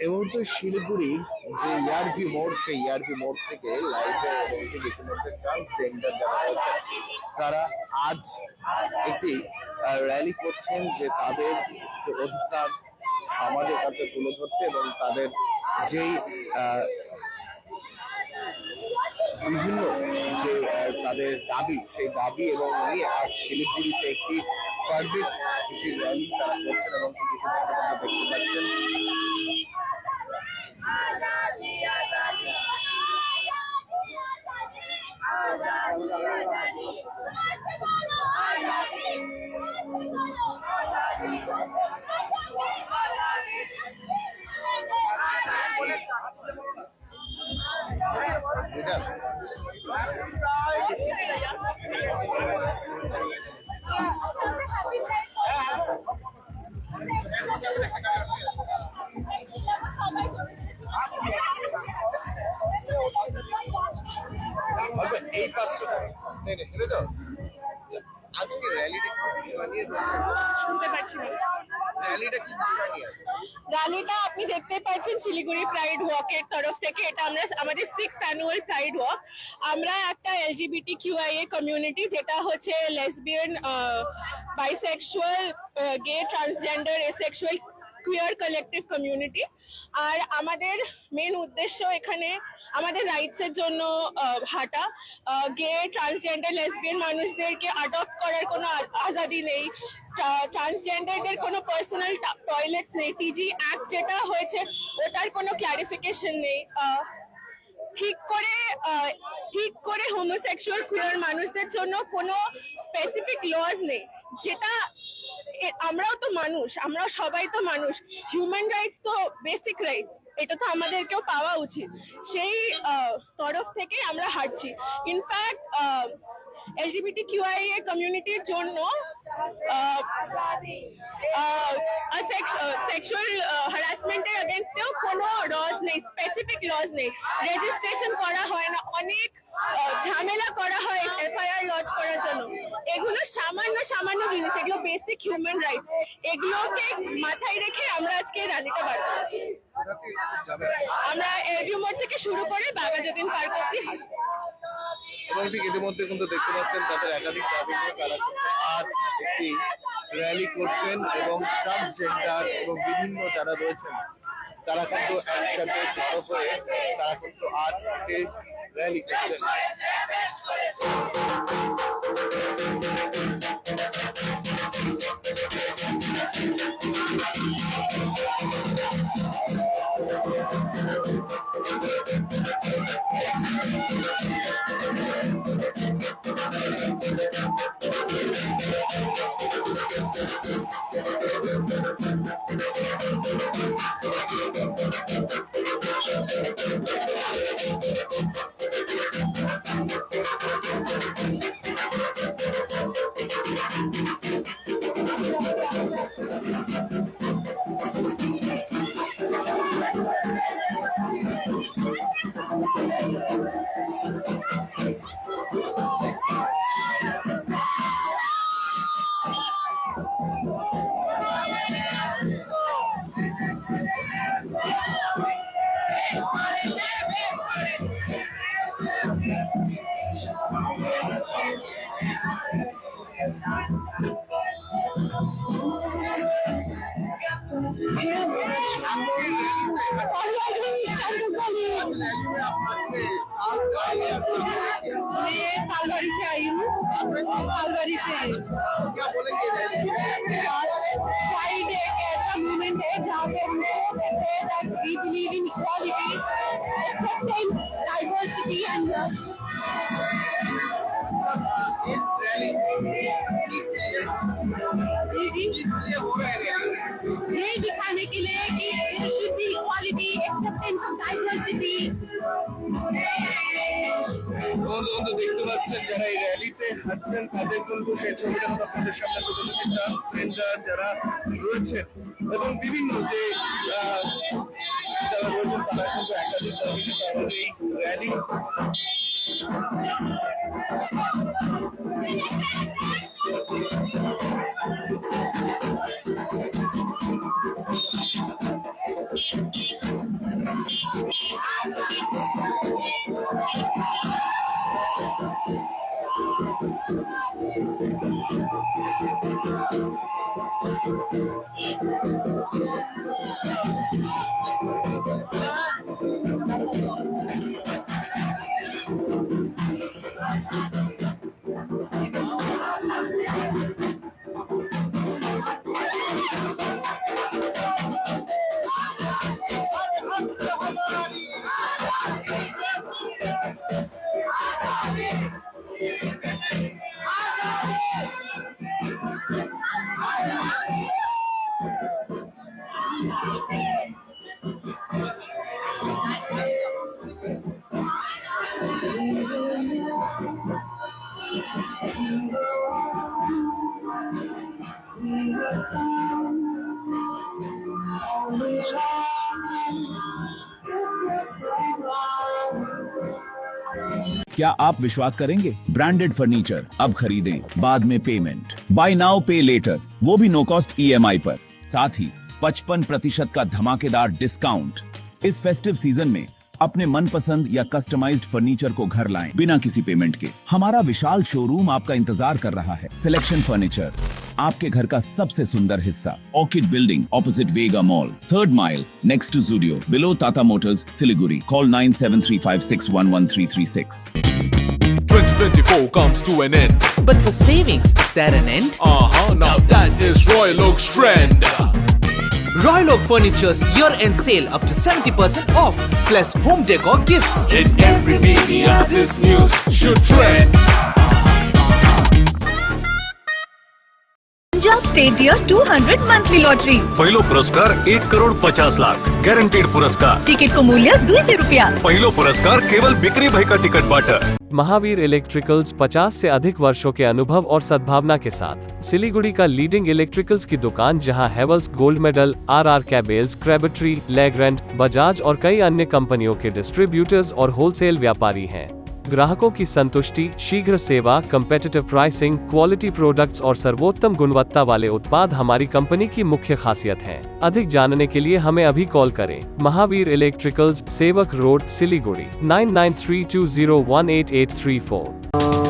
এই মুহূর্তে শিলিগুড়ির যে ইয়ারভি মোড়, সেই ইয়ারভি মোড় থেকে লাইভে ইতিমধ্যে ট্রান্সজেন্ডার যারা রয়েছে তারা আজ একটি র্যালি করছেন, যে তাদের যে অধিকার সমাজের কাছে তুলে ধরতে এবং তাদের যেই বিভিন্ন যে তাদের দাবি, সেই দাবি এবং নিয়ে আজ শিলিগুড়িতে একটি র্যালি তারা করছেন এবং দেখতে পাচ্ছেন এই পাঁচটা তো আজকে র্যালিটা শুনতে পাচ্ছি না। র্যালিটা আপনি দেখতে পাচ্ছেন শিলিগুড়ি প্রাইড ওয়াকের তরফ থেকে। এটা আমরা আমাদের 6th অ্যানুয়াল প্রাইড ওয়াক। আমরা একটা LGBTQIA কমিউনিটি, যেটা হচ্ছে লেসবিয়ান, বাইসেক্সুয়াল, গে, ট্রান্সজেন্ডার, এসেক্সুয়াল, কুয়ার কালেকটিভ কমিউনিটি। আর আমাদের মেন উদ্দেশ্য এখানে আমাদের রাইটস এর জন্য হাঁটা। গে, ট্রান্সজেন্ডার, লেসবিয়ান মানুষদেরকে অ্যাডপ্ট করার কোনো আজাদি নেই। ট্রান্সজেন্ডারদের কোনো পার্সোনাল টয়লেটস নেই। টিজি অ্যাক্ট যেটা হয়েছে ওটার কোনো ক্লারিফিকেশন নেই। ঠিক করে হোমোসেক্সুয়াল কুয়ার মানুষদের জন্য কোনো স্পেসিফিক লজ নেই, যেটা আমরাও তো মানুষ, আমরা সবাই তো মানুষ। হিউম্যান রাইটস তো বেসিক রাইটস, এটা তো আমাদেরকেও পাওয়া উচিত। সেই তরফ থেকে আমরা হাঁটছি। ইনফ্যাক্ট LGBTQIA কমিউনিটির জন্য সেক্সুয়াল হ্যারাসমেন্টের এগেনস্টেও কোনো লজ নেই, স্পেসিফিক লজ নেই। রেজিস্ট্রেশন করা হয় না, অনেক ঝামেলা করা হয় FIR লজ করার জন্য। এগুলো সামান্য জিনিস, এগুলো বেসিক হিউম্যান রাইটস। এগুলোকে মাথায় রেখে আমরা আজকে র্যালিটা বার করছি। আমরা এলভিউ মোড় থেকে শুরু করে বাঘাযতীন পার্ক অব্দি হাঁটবো। এবং ঠিক ইতিমধ্যে কিন্তু দেখতে পাচ্ছেন তাদের একাধিক দাবি নিয়ে তারা আজ একটি র্যালি করছেন এবং ট্রান্সজেন্ডার এবং বিভিন্ন যারা রয়েছেন তারা কিন্তু একসাথে জড়ো হয়ে তারা কিন্তু আজ একটি র্যালি করছেন। मैं सालवाड़ी से आई हूँ। सालवाड़ी से प्राइड एक ऐसा मूवमेंट है जहाँ पे हम लोग कहते हैं that we believe in equality, acceptance, diversity and love. ये दिखाने के लिए कि there should be equality, acceptance of diversity. বন্ধু দেখতে পাচ্ছেন যারা এই র্যালিতে হাঁটছেন তাদের কিন্তু সেই ছবিটা আপনাদের সামনে তুলে ধরছি। ট্রান্সজেন্ডার যারা রয়েছেন এবং বিভিন্ন যে যারা রয়েছেন তারা কিন্তু একাধিক দাবিতে তাদের এই র্যালি क्या आप विश्वास करेंगे? ब्रांडेड फर्नीचर अब खरीदें, बाद में पेमेंट, बाय नाउ पे लेटर, वो भी नो कॉस्ट ईएमआई पर, साथ ही 55% का धमाकेदार डिस्काउंट। इस फेस्टिव सीजन में अपने मनपसंद या कस्टमाइज्ड फर्नीचर को घर लाएं बिना किसी पेमेंट के। हमारा विशाल शोरूम आपका इंतजार कर रहा है। सिलेक्शन फर्नीचर, आपके घर का सबसे सुंदर हिस्सा। Orchid building opposite Vega mall, 3rd mile next to Zudio, below Tata Motors, Siliguri. Call 9735611336। 2024 comes to an end. But for savings, is there an end? Now that is Royal Oak's trend. Royal Oak Furniture's year-end sale up to 70% off, plus home decor gifts. In every media, this news should trend. Punjab state dear 200 monthly lottery. पहिलो पुरस्कार 1,50,00,000 guaranteed पुरस्कार। Ticket को मूल्य 200 रुपया। पहिलो पुरस्कार केवल बिक्री भई का टिकट बाट। महावीर इलेक्ट्रिकल्स 50 से अधिक वर्षों के अनुभव और सद्भावना के साथ सिलीगुड़ी का लीडिंग इलेक्ट्रिकल्स की दुकान, जहां Havells gold medal, RR cables, Crabtree, Legrand, Bajaj और कई अन्य कंपनियों के डिस्ट्रीब्यूटर्स और होलसेल व्यापारी हैं। ग्राहकों की संतुष्टि, शीघ्र सेवा, कम्पेटिटिव प्राइसिंग, क्वालिटी प्रोडक्ट्स और सर्वोत्तम गुणवत्ता वाले उत्पाद हमारी कंपनी की मुख्य खासियत हैं। अधिक जानने के लिए हमें अभी कॉल करें। महावीर इलेक्ट्रिकल्स, सेवक रोड, सिलीगुड़ी, 9932018834।